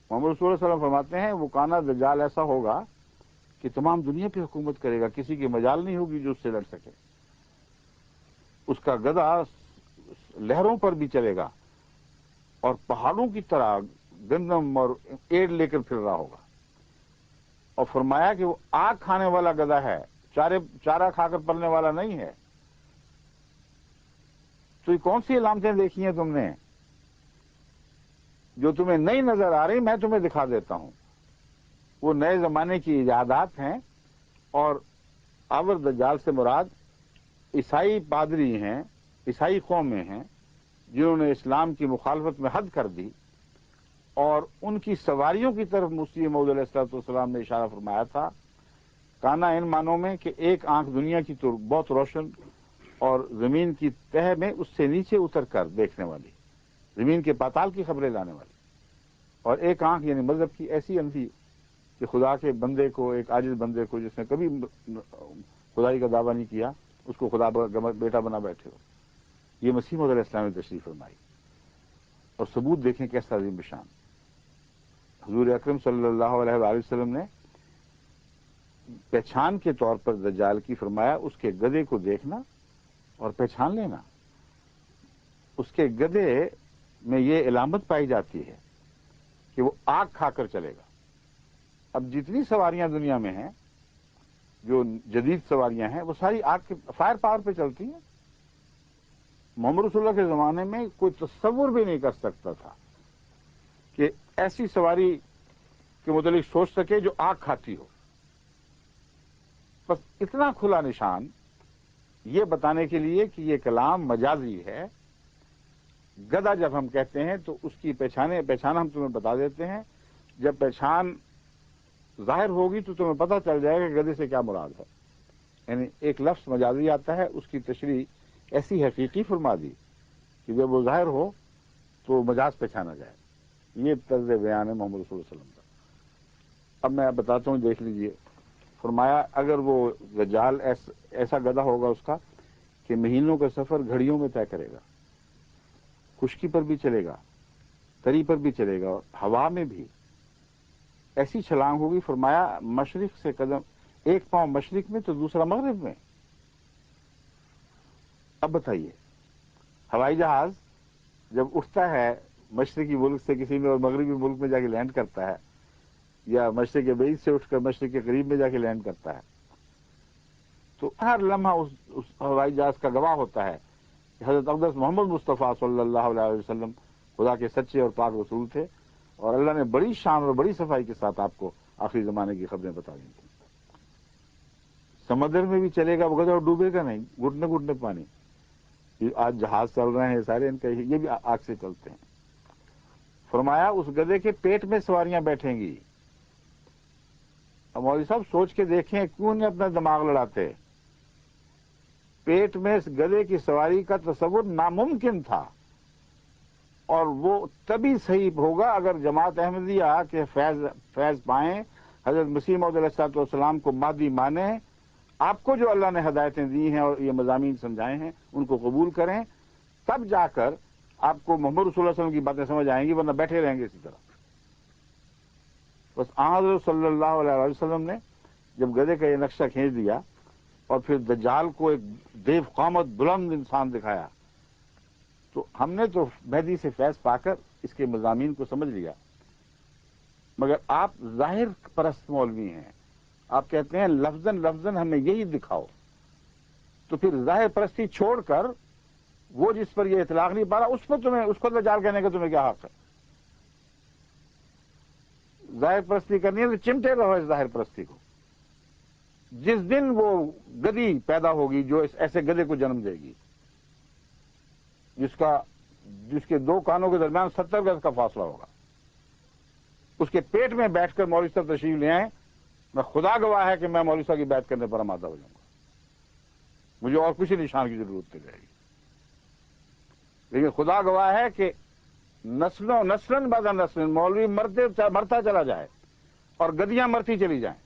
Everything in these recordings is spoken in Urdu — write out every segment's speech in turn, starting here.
محمد رسول اللہ صلی اللہ علیہ وسلم فرماتے ہیں وہ کانا دجال ایسا ہوگا کہ تمام دنیا پہ حکومت کرے گا، کسی کی مجال نہیں ہوگی جو اس سے لڑ سکے. اس کا گدا لہروں پر بھی چلے گا اور پہاڑوں کی طرح گندم اور ایڑ لے کر پھر رہا ہوگا. اور فرمایا کہ وہ آگ کھانے والا گدا ہے، چارہ کھا کر پلنے والا نہیں ہے. تو یہ کون سی علامتیں دیکھی ہیں تم نے جو تمہیں نہیں نظر آ رہی؟ میں تمہیں دکھا دیتا ہوں. وہ نئے زمانے کی ایجادات ہیں. اور آور دجال سے مراد عیسائی پادری ہیں، عیسائی قومیں ہیں جنہوں نے اسلام کی مخالفت میں حد کر دی، اور ان کی سواریوں کی طرف مسیح موعود علیہ الصلوۃ والسلام نے اشارہ فرمایا تھا. کانا ان معنوں میں کہ ایک آنکھ دنیا کی تو بہت روشن اور زمین کی تہہ میں اس سے نیچے اتر کر دیکھنے والی، زمین کے پاتال کی خبریں لانے والی، اور ایک آنکھ یعنی مذہب کی ایسی اندھی کہ خدا کے بندے کو، ایک عاجز بندے کو جس نے کبھی خدائی کا دعویٰ نہیں کیا، اس کو خدا بیٹا بنا بیٹھے ہو. یہ مسیح موعود علیہ السلام نے تشریف فرمائی. اور ثبوت دیکھیں کیسا عظیم بشان. حضور اکرم صلی اللہ علیہ وآلہ وسلم نے پہچان کے طور پر دجال کی فرمایا اس کے گدھے کو دیکھنا اور پہچان لینا. اس کے گدھے میں یہ علامت پائی جاتی ہے کہ وہ آگ کھا کر چلے گا. اب جتنی سواریاں دنیا میں ہیں جو جدید سواریاں ہیں وہ ساری آگ کے فائر پاور پہ چلتی ہیں. محمد رسول اللہ کے زمانے میں کوئی تصور بھی نہیں کر سکتا تھا کہ ایسی سواری کے متعلق سوچ سکے جو آگ کھاتی ہو. بس اتنا کھلا نشان یہ بتانے کے لیے کہ یہ کلام مجازی ہے. گدھا جب ہم کہتے ہیں تو اس کی پہچان ہم تمہیں بتا دیتے ہیں. جب پہچان ظاہر ہوگی تو تمہیں پتہ چل جائے گا کہ گدھے سے کیا مراد ہے. یعنی ایک لفظ مجازی آتا ہے، اس کی تشریح ایسی حقیقی فرما دی کہ جب وہ ظاہر ہو تو مجاز پہچانا جائے. یہ طرز بیان ہے محمد رسول اللہ صلی اللہ علیہ وسلم کا. اب میں بتاتا ہوں، دیکھ لیجئے. فرمایا اگر وہ دجال ایسا گدھا ہوگا اس کا کہ مہینوں کا سفر گھڑیوں میں طے کرے گا، خشکی پر بھی چلے گا، تری پر بھی چلے گا، اور ہوا میں بھی. ایسی چھلانگ ہوگی. فرمایا مشرق سے قدم، ایک پاؤں مشرق میں تو دوسرا مغرب میں. اب بتائیے، ہوائی جہاز جب اٹھتا ہے مشرقی ملک سے کسی میں اور مغربی ملک میں جا کے لینڈ کرتا ہے، یا مشرق کے بعید سے اٹھ کر مشرق کے قریب میں جا کے لینڈ کرتا ہے، تو ہر لمحہ اس ہوائی جہاز کا گواہ ہوتا ہے کہ حضرت اقدس محمد مصطفیٰ صلی اللہ علیہ وسلم خدا کے سچے اور پاک رسول تھے، اور اللہ نے بڑی شان اور بڑی صفائی کے ساتھ آپ کو آخری زمانے کی خبریں بتا دی تھیں. سمندر میں بھی چلے گا وہ گدھا اور ڈوبے گا نہیں، گھٹنے گھٹنے پانی. آج جہاز چل رہے ہیں سارے، ان کا یہ بھی آگ سے چلتے ہیں. فرمایا اس گدھے کے پیٹ میں سواریاں بیٹھیں گی. اب مولوی صاحب سوچ کے دیکھیں، کیوں نہیں اپنا دماغ لڑاتے؟ پیٹ میں اس گدھے کی سواری کا تصور ناممکن تھا، اور وہ تبھی صحیح ہوگا اگر جماعت احمدیہ کے فیض پائیں، حضرت مسیح موعود علیہ الصلوۃ والسلام کو مادی مانیں، آپ کو جو اللہ نے ہدایتیں دی ہیں اور یہ مضامین سمجھائے ہیں ان کو قبول کریں، تب جا کر آپ کو محمد رسول اللہ صلی اللہ علیہ وسلم کی باتیں سمجھ آئیں گی، ورنہ بیٹھے رہیں گے اسی طرح. بس حضرت صلی اللہ علیہ وسلم نے جب گدھے کا یہ نقشہ کھینچ دیا اور پھر دجال کو ایک دیو قامت بلند انسان دکھایا، تو ہم نے تو مہدی سے فیض پا کر اس کے مضامین کو سمجھ لیا. مگر آپ ظاہر پرست مولوی ہیں، آپ کہتے ہیں لفظاً ہمیں یہی دکھاؤ. تو پھر ظاہر پرستی چھوڑ کر وہ جس پر یہ اطلاق نہیں پا رہا اس کو دجال کہنے کا تمہیں کیا حق ہے؟ ظاہر پرستی کرنی ہے تو چمٹے رہو اس ظاہر پرستی کو. جس دن وہ گدھی پیدا ہوگی جو ایسے گدھے کو جنم دے گی جس کے دو کانوں کے درمیان 70 گز کا فاصلہ ہوگا، اس کے پیٹ میں بیٹھ کر مولوی صاحب تشریف لے آئیں، میں خدا گواہ ہے کہ میں مولوی صاحب کی بیعت کرنے پر آمادہ ہو جاؤں گا. مجھے اور کسی نشان کی ضرورت نہیں رہے گی. لیکن خدا گواہ ہے کہ نسلن بعد نسل مولوی مرتا چلا جائے اور گدیاں مرتی چلی جائیں،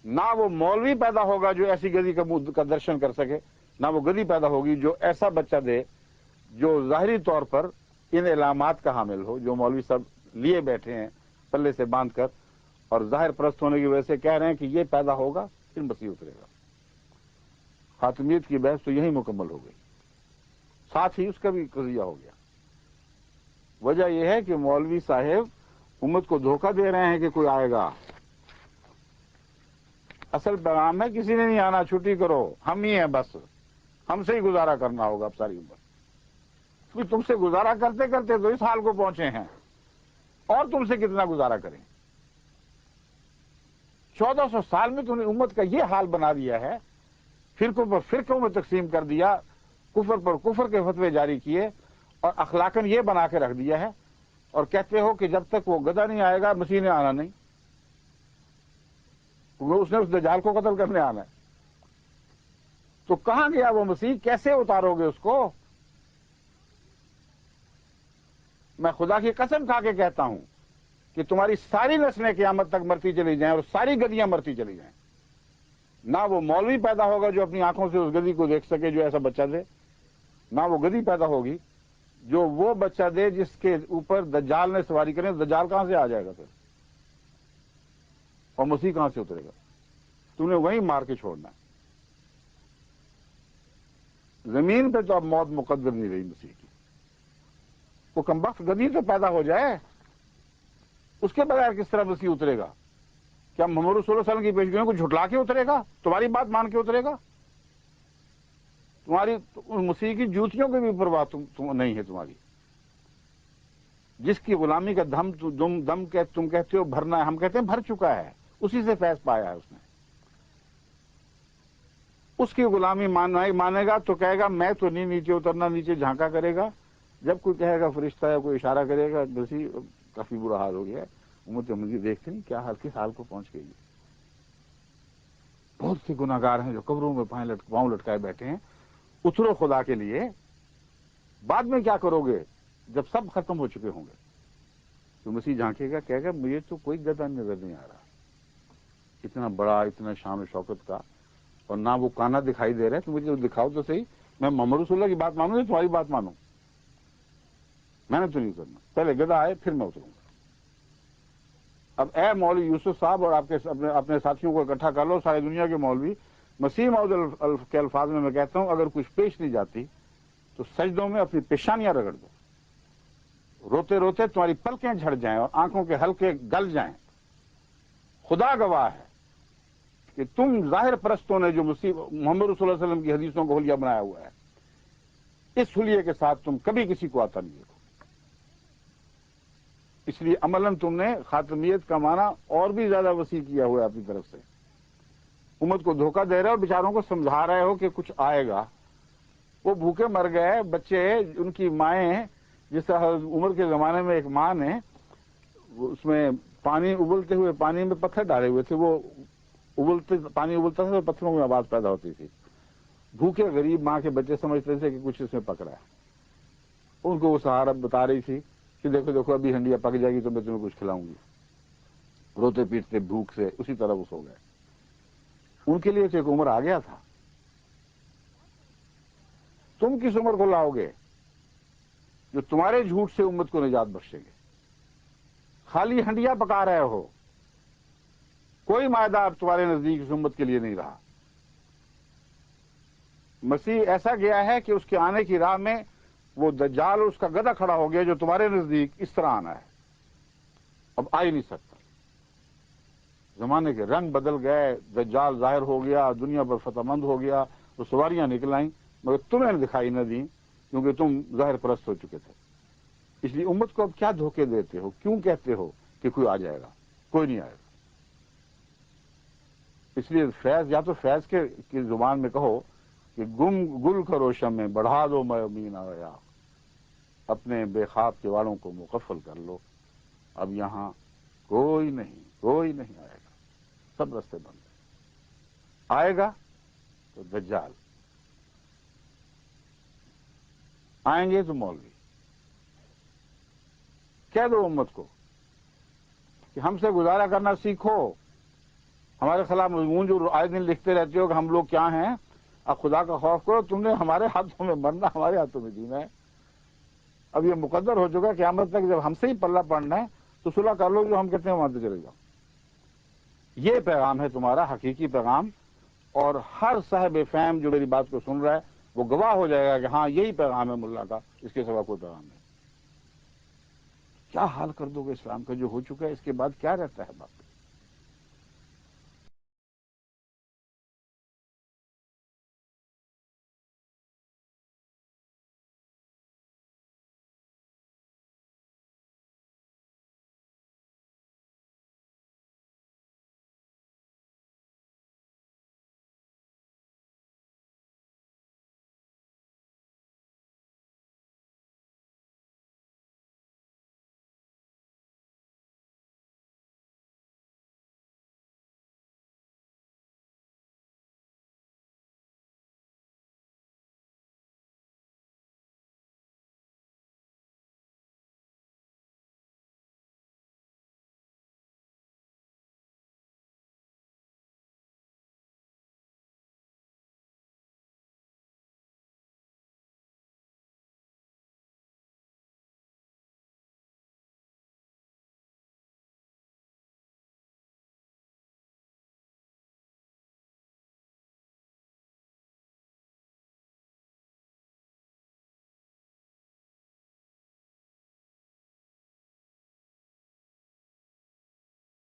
نہ وہ مولوی پیدا ہوگا جو ایسی گدی کا درشن کر سکے، نہ وہ گدی پیدا ہوگی جو ایسا بچہ دے جو ظاہری طور پر ان علامات کا حامل ہو جو مولوی صاحب لیے بیٹھے ہیں پلے سے باندھ کر، اور ظاہر پرست ہونے کی وجہ سے کہہ رہے ہیں کہ یہ پیدا ہوگا پھر مسیح اترے گا۔ خاتمیت کی بحث تو یہی مکمل ہو گئی، ساتھ ہی اس کا بھی قضیہ ہو گیا۔ وجہ یہ ہے کہ مولوی صاحب امت کو دھوکہ دے رہے ہیں کہ کوئی آئے گا۔ اصل پیغام ہے کسی نے نہیں آنا، چھٹی کرو، ہم ہی ہیں، بس ہم سے ہی گزارا کرنا ہوگا اب ساری عمر۔ کیونکہ تم سے گزارا کرتے کرتے تو اس حال کو پہنچے ہیں، اور تم سے کتنا گزارا کریں؟ 1400 سال میں تم نے امت کا یہ حال بنا دیا ہے، فرقوں پر فرقوں میں تقسیم کر دیا، کفر پر کفر کے فتوے جاری کیے، اور اخلاقاً یہ بنا کے رکھ دیا ہے، اور کہتے ہو کہ جب تک وہ گدھا نہیں آئے گا مسیح نے آنا نہیں، کیونکہ اس نے اس دجال کو قتل کرنے آنا ہے۔ تو کہاں گیا وہ مسیح؟ کیسے اتارو گے اس کو؟ میں خدا کی قسم کھا کے کہتا ہوں کہ تمہاری ساری نسلیں قیامت تک مرتی چلی جائیں، اور ساری گدیاں مرتی چلی جائیں، نہ وہ مولوی پیدا ہوگا جو اپنی آنکھوں سے اس گدی کو دیکھ سکے جو ایسا بچہ دے، نہ وہ گدی پیدا ہوگی جو وہ بچہ دے جس کے اوپر دجال نے سواری کرے۔ دجال کہاں سے آ جائے گا پھر؟ اور مسیح کہاں سے اترے گا؟ تم نے وہیں مار کے چھوڑنا ہے۔ زمین پہ تو اب موت مقدر نہیں رہی مسیح کی۔ وہ کمبخت گدی تو پیدا ہو جائے، اس کے بغیر کس طرح مسیح اترے گا؟ کیا محمد رسول اللہ صلی اللہ علیہ وسلم کی پیشگوئیوں کو جھٹلا کے اترے گا؟ تمہاری بات مان کے اترے گا؟ تمہاری مسیح کی جوتیوں کی بھی پرواہ تم نہیں ہے تمہاری۔ جس کی غلامی کا دم تم کہتے ہو بھرنا ہے، ہم کہتے ہیں بھر چکا ہے، اسی سے فیض پایا ہے اس نے۔ اس کی غلامی مانے گا تو کہے گا میں تو نہیں نیچے اترنا، نیچے جھانکا کرے گا۔ جب کوئی کہے گا فرشتہ یا کوئی اشارہ کرے گا، مسیح کافی برا حال ہو گیا ہے، امت مجھے دیکھتے نہیں کیا حال کس حال کو پہنچ گئی ہے۔ بہت سے گناہگار ہیں جو قبروں میں پاؤں لٹکائے بیٹھے ہیں۔ اترو خدا کے لیے۔ بعد میں کیا کرو گے جب سب ختم ہو چکے ہوں گے؟ تو مسیح جھانکے گا، کہے گا مجھے تو کوئی گدھا نظر نہیں آ رہا، اتنا بڑا، اتنا شان و شوکت کا، اور نہ وہ کانا دکھائی دے رہے، تو مجھے دکھاؤ تو صحیح، میں محمد رسول اللہ کی بات مانوں یا تمہاری بات مانوں؟ میں نے تو نہیں کرنا، پہلے گدھا آئے پھر میں اتروں گا۔ اب اے مولوی یوسف صاحب اور آپ کے اپنے ساتھیوں کو اکٹھا کر لو، ساری دنیا کے مولوی، مسیح موعود کے الفاظ میں کہتا ہوں اگر کچھ پیش نہیں جاتی تو سجدوں میں اپنی پیشانیاں رگڑ دو، روتے روتے تمہاری پلکیں جھڑ جائیں اور آنکھوں کے حلقے گل جائیں۔ خدا گواہ ہے کہ تم ظاہر پرستوں نے جو محمد رسول اللہ علیہ وسلم کی حدیثوں کو حلیہ بنایا ہوا ہے، اس حلیے کے ساتھ تم کبھی کسی کو آتا نہیں دیکھو۔ اس لیے عملاً تم نے خاتمیت کا معنی اور بھی زیادہ وسیع کیا ہوا ہے اپنی طرف سے۔ امت کو دھوکہ دے رہے ہو، بیچاروں کو سمجھا رہے ہو کہ کچھ آئے گا۔ وہ بھوکے مر گئے بچے، ان کی مائیں، جس طرح عمر کے زمانے میں ایک ماں نے اس میں پانی ابلتے ہوئے پانی میں پتھر ڈالے ہوئے تھے، وہ پانی ابلتا تھا تو پتھروں میں آواز پیدا ہوتی تھی۔ بھوکے غریب ماں کے بچے سمجھتے تھے کہ کچھ اس میں پکڑا ہے، ان کو وہ سہارا بتا رہی تھی کہ دیکھو دیکھو ابھی ہنڈیا پک جائے گی تو میں تمہیں کچھ کھلاؤں گی۔ روتے پیٹتے بھوک سے اسی طرح وہ سو گئے۔ ان کے لیے تو ایک عمر آ گیا تھا۔ تم کس عمر کو لاؤ گے جو تمہارے جھوٹ سے امت کو نجات بخشے گے؟ خالی ہنڈیا پکا رہے ہو، کوئی معاہدہ اب تمہارے نزدیک اس امت کے لیے نہیں رہا۔ مسیح ایسا گیا ہے کہ اس کے آنے کی راہ میں وہ دجال اور اس کا گدھا کھڑا ہو گیا جو تمہارے نزدیک اس طرح آنا ہے، اب آ ہی نہیں سکتا۔ زمانے کے رنگ بدل گئے، دجال ظاہر ہو گیا، دنیا پر فتح مند ہو گیا، وہ سواریاں نکل آئیں، مگر تمہیں دکھائی نہ دیں کیونکہ تم ظاہر پرست ہو چکے تھے۔ اس لیے امت کو اب کیا دھوکے دیتے ہو؟ کیوں کہتے ہو کہ کوئی آ جائے گا؟ کوئی نہیں آئے گا۔ اس لیے فیض یا تو فیض کی زبان میں کہو کہ گل کرو شمع بڑھا دو میامین آیا، اپنے بے خواب کے والوں کو مکفل کر لو، اب یہاں کوئی نہیں آئے گا، سب رستے بند ہیں۔ آئے گا تو دجال، آئیں گے تو مولوی۔ کہہ دو امت کو کہ ہم سے گزارا کرنا سیکھو، ہمارے خلاف مضمون جو آئے دن لکھتے رہتے ہو کہ ہم لوگ کیا ہیں، اب خدا کا خوف کرو، تم نے ہمارے ہاتھوں میں مرنا، ہمارے ہاتھوں میں جینا ہے۔ اب یہ مقدر ہو چکا کہ قیامت تک جب ہم سے ہی پلہ پڑنا ہے تو صلح کر لو، جو ہم کہتے ہیں وہاں سے چلے جاؤ۔ یہ پیغام ہے تمہارا حقیقی پیغام، اور ہر صاحب فہم جو میری بات کو سن رہا ہے وہ گواہ ہو جائے گا کہ ہاں یہی پیغام ہے ملا کا، اس کے سوا کوئی پیغام نہیں۔ کیا حال کر دو گے اسلام کا جو ہو چکا ہے، اس کے بعد کیا رہتا ہے باقی؟